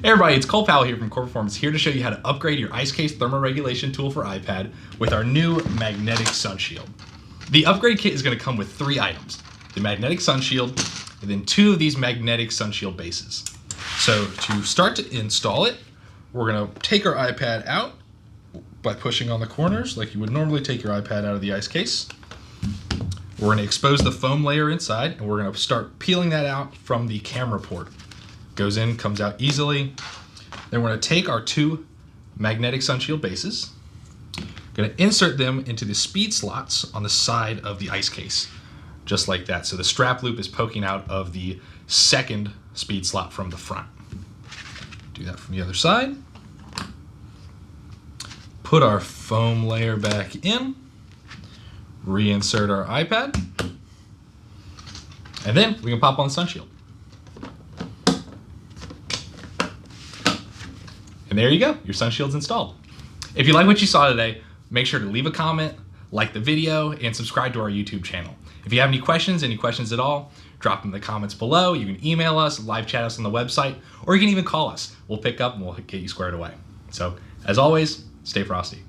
Hey everybody, it's Cole Powell here from Core Performance, here to show you how to upgrade your IceCase thermoregulation tool for iPad with our new magnetic SunShield. The upgrade kit is going to come with 3 items: the magnetic SunShield, and then 2 of these magnetic SunShield bases. So to start to install it, we're going to take our iPad out by pushing on the corners like you would normally take your iPad out of the IceCase. We're going to expose the foam layer inside, and we're going to start peeling that out from the camera port. Goes in, comes out easily. Then we're going to take our 2 magnetic SunShield bases, going to insert them into the speed slots on the side of the IceCase, just like that. So the strap loop is poking out of the second speed slot from the front. Do that from the other side. Put our foam layer back in, reinsert our iPad, and then we can pop on the SunShield. And there you go, your SunShield's installed. If you like what you saw today, make sure to leave a comment, like the video, and subscribe to our YouTube channel. If you have any questions at all, drop them in the comments below. You can email us, live chat us on the website, or you can even call us. We'll pick up and we'll get you squared away. So, as always, stay frosty.